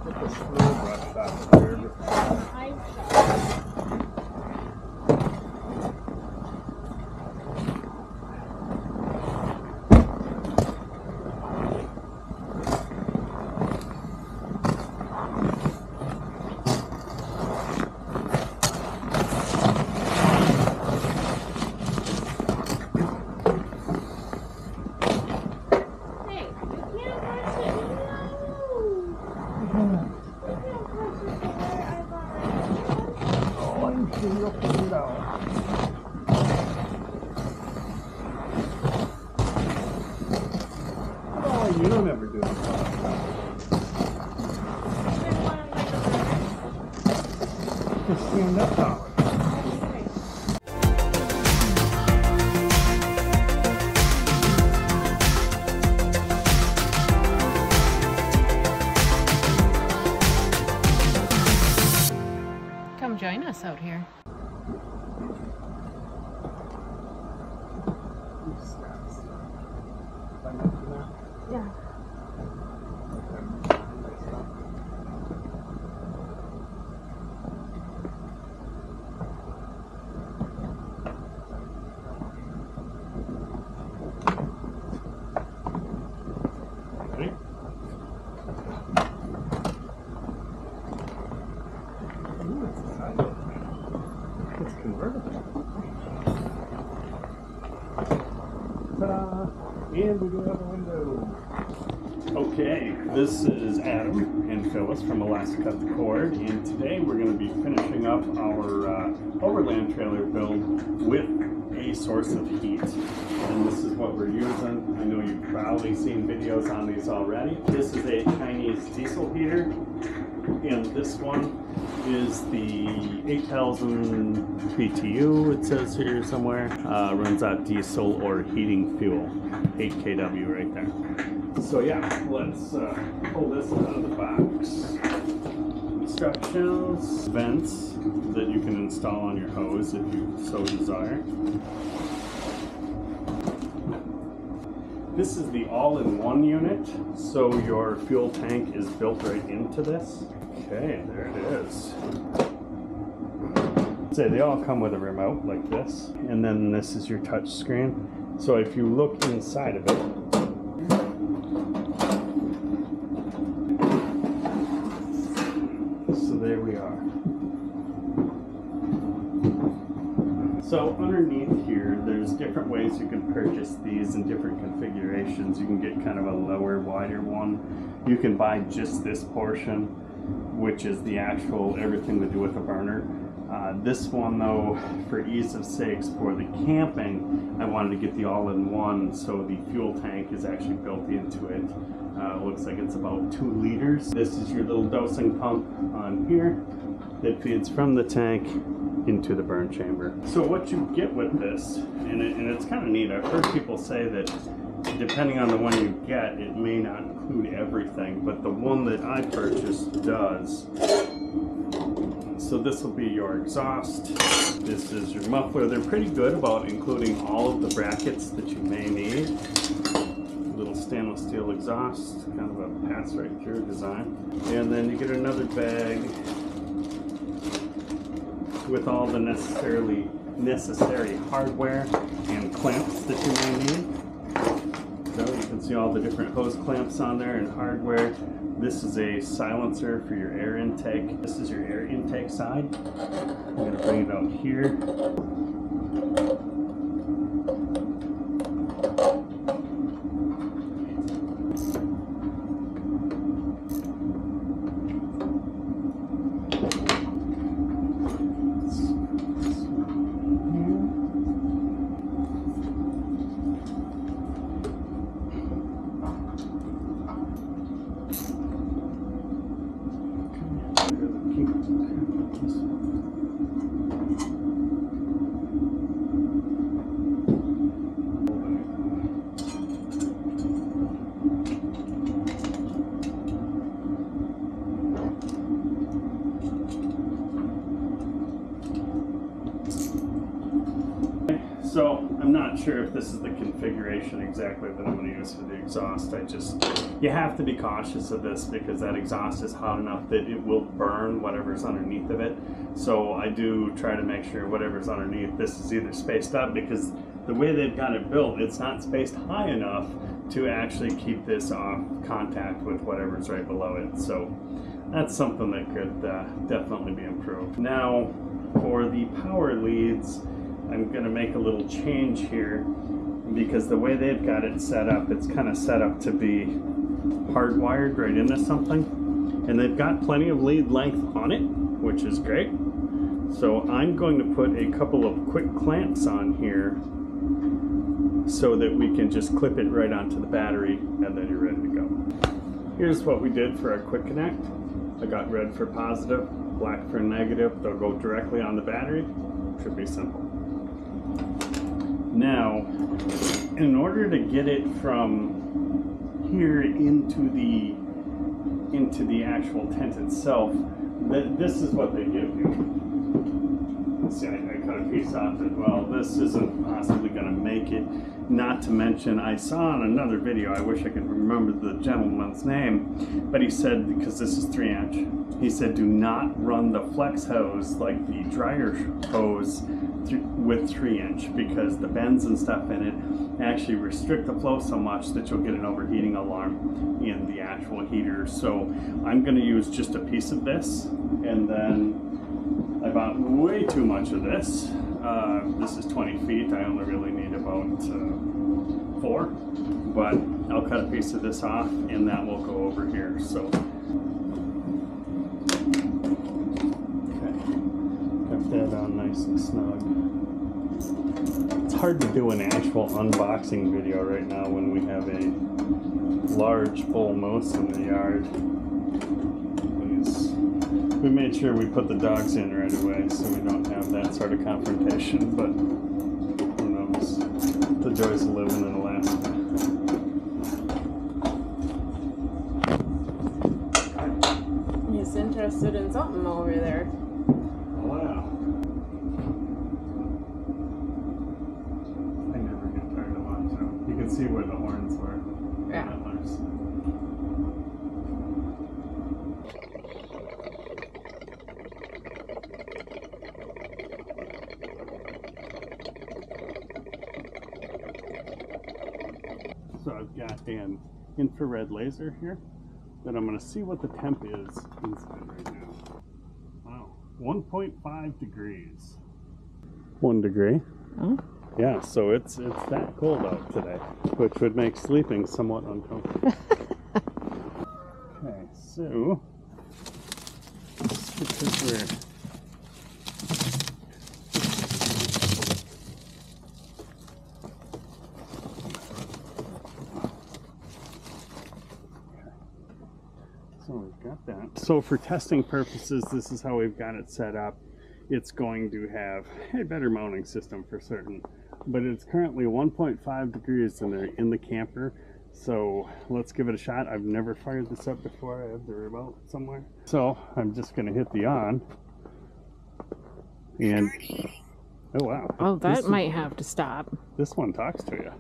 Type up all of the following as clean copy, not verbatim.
Get the screw brush off there. You don't ever do this. Just stand up taller. Come join us out here. Yeah. Ready? Ooh, it's exciting. It's convertible. Ta-da! And we do have a window. Okay, this is Adam and Phyllis from Alaska Cut the Cord, and today we're going to be finishing up our overland trailer build with a source of heat. And this is what we're using. I know you've probably seen videos on these already. This is a Chinese diesel heater, and this one is the 8,000 BTU, it says here somewhere. Runs out diesel or heating fuel, 8 kW right there. So yeah, let's pull this out of the box. Instructions, vents that you can install on your hose if you so desire. This is the all-in-one unit, so your fuel tank is built right into this. Okay, there it is. So they all come with a remote like this, and then this is your touch screen. So if you look inside of it, so there we are. So underneath here, there's different ways you can purchase these in different configurations. You can get kind of a lower, wider one. You can buy just this portion, which is the actual everything to do with a burner. This one though, for ease of sakes, for the camping, I wanted to get the all-in-one, so the fuel tank is actually built into it. Looks like it's about 2 liters. This is your little dosing pump on here that feeds from the tank into the burn chamber. So what you get with this, and it's kind of neat, I've heard people say that depending on the one you get, it may not include everything, but the one that I purchased does. So this will be your exhaust, this is your muffler. They're pretty good about including all of the brackets that you may need. Little stainless steel exhaust, kind of a pass right through design. And then you get another bag with all the necessary hardware and clamps that you may need. So you can see all the different hose clamps on there and hardware. This is a silencer for your air intake. This is your air intake side. I'm going to bring it out here. So I'm not sure if this is the configuration exactly that I'm going to use for the exhaust. You have to be cautious of this because that exhaust is hot enough that it will burn whatever's underneath of it. So I do try to make sure whatever's underneath this is either spaced up, because the way they've got it built, it's not spaced high enough to actually keep this off contact with whatever's right below it. So that's something that could definitely be improved. Now for the power leads, I'm going to make a little change here because the way they've got it set up, it's kind of set up to be hardwired right into something. And they've got plenty of lead length on it, which is great. So I'm going to put a couple of quick clamps on here so that we can just clip it right onto the battery and then you're ready to go. Here's what we did for our quick connect. I got red for positive, black for negative. They'll go directly on the battery. Should be simple. Now, in order to get it from here into the actual tent itself, this is what they give you. Let's see, I cut a piece off as well. This isn't possibly going to make it. Not to mention, I saw in another video, I wish I could remember the gentleman's name, but he said, because this is 3-inch, he said do not run the flex hose like the dryer hose with 3-inch, because the bends and stuff in it actually restrict the flow so much that you'll get an overheating alarm in the actual heater. So I'm going to use just a piece of this, and then I bought way too much of this. This is 20 feet. I only really need about 4, but I'll cut a piece of this off and that will go over here. So, okay, got that on nice and snug. It's hard to do an actual unboxing video right now when we have a large bull moose in the yard. We made sure we put the dogs in right away so we don't have that sort of confrontation, but who knows, the joys of living in Alaska. He's interested in something over there. Wow. I never get tired of watching him. You can see where the horns were. Yeah. Antlers. So I've got an infrared laser here that I'm going to see what the temp is inside right now. Wow, 1.5 degrees. 1 degree. Oh. Yeah, so it's that cold out today, which would make sleeping somewhat uncomfortable. Okay, so because we're So we've got that. So for testing purposes, this is how we've got it set up. It's going to have a better mounting system for certain, but it's currently 1.5 degrees in there in the camper. So let's give it a shot. I've never fired this up before. I have the remote somewhere. So I'm just going to hit the on. And oh wow. Oh, that might have to stop. This one talks to you.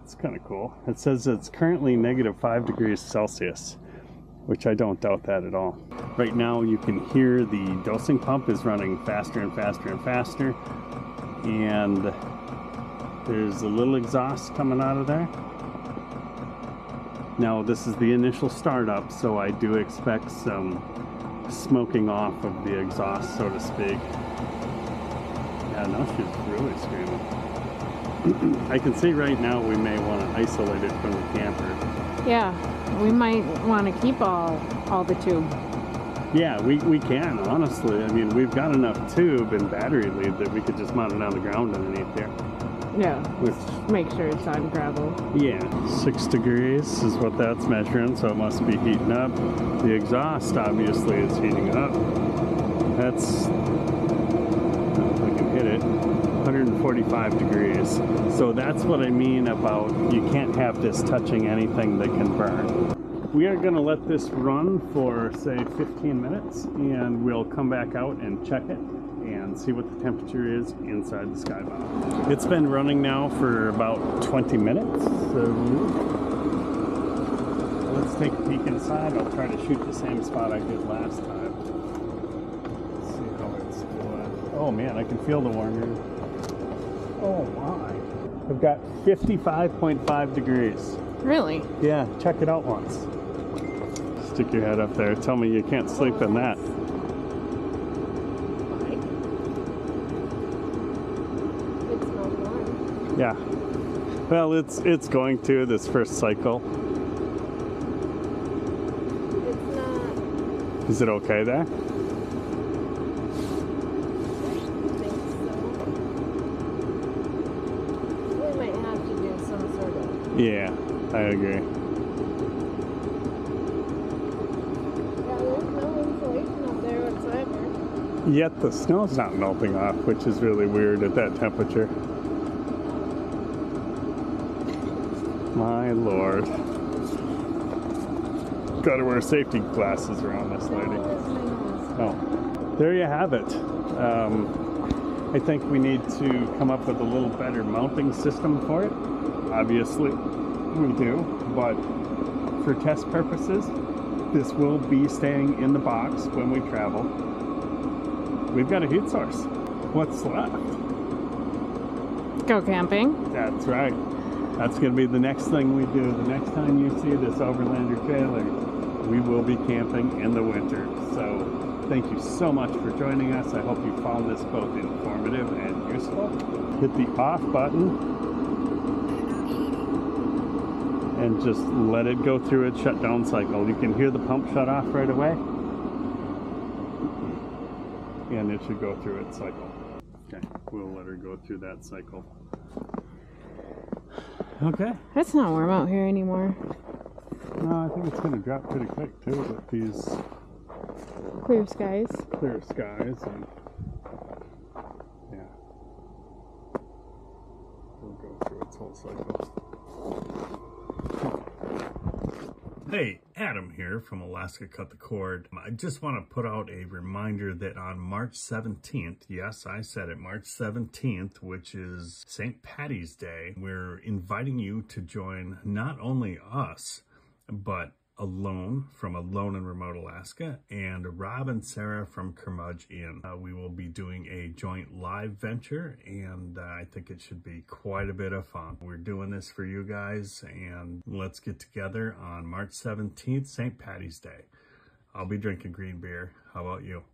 It's kind of cool. It says it's currently -5 degrees Celsius, which I don't doubt that at all. Right now you can hear the dosing pump is running faster and faster and faster, and there's a little exhaust coming out of there. Now this is the initial startup, so I do expect some smoking off of the exhaust, so to speak. Yeah, no, she's really screaming. I can see right now we may want to isolate it from the camper. Yeah, we might want to keep all the tube. Yeah, we can, honestly. I mean, we've got enough tube and battery lead that we could just mount it on the ground underneath here. Yeah, Which, make sure it's on gravel. yeah, 6 degrees is what that's measuring, so it must be heating up. The exhaust, obviously, is heating up. That's, I don't know if I can hit it, 145 degrees. So that's what I mean about you can't have this touching anything that can burn. We are going to let this run for, say, 15 minutes, and we'll come back out and check it and see what the temperature is inside the Skybound. It's been running now for about 20 minutes, so let's take a peek inside. I'll try to shoot the same spot I did last time. Let's see how it's doing. Oh man, I can feel the warmer. Oh my. I've got 55.5 degrees. Really? Yeah, check it out once. Stick your head up there. Tell me you can't sleep in that. It smells warm. Yeah. Well, it's going to this first cycle. It's not. Is it okay there? I think so. We might have to do some sort of. Yeah, I agree. Yeah, there's no insulation up there whatsoever. Yet the snow's not melting off, which is really weird at that temperature. My lord. Gotta wear safety glasses around this lady. Oh, there you have it. I think we need to come up with a little better mounting system for it. Obviously, we do, but for test purposes, this will be staying in the box when we travel. We've got a heat source. What's left? Go camping. That's right. That's going to be the next thing we do. The next time you see this Overlander trailer, we will be camping in the winter. So thank you so much for joining us. I hope you found this both informative and useful. Hit the off button and just let it go through its shutdown cycle. You can hear the pump shut off right away, and it should go through its cycle. Okay, we'll let her go through that cycle. Okay. It's not warm out here anymore. No, I think it's going to drop pretty quick too with these Clear skies. clear skies. And yeah, it'll go through its whole cycle. Hey, Adam here from Alaska Cut the Cord. I just want to put out a reminder that on March 17th, yes, I said it, March 17th, which is St. Paddy's Day, we're inviting you to join not only us, but Alone from Alone in Remote Alaska and Rob and Sarah from Kermudge Inn. We will be doing a joint live venture, and I think it should be quite a bit of fun. We're doing this for you guys, and let's get together on March 17th, St. Paddy's Day. I'll be drinking green beer. How about you?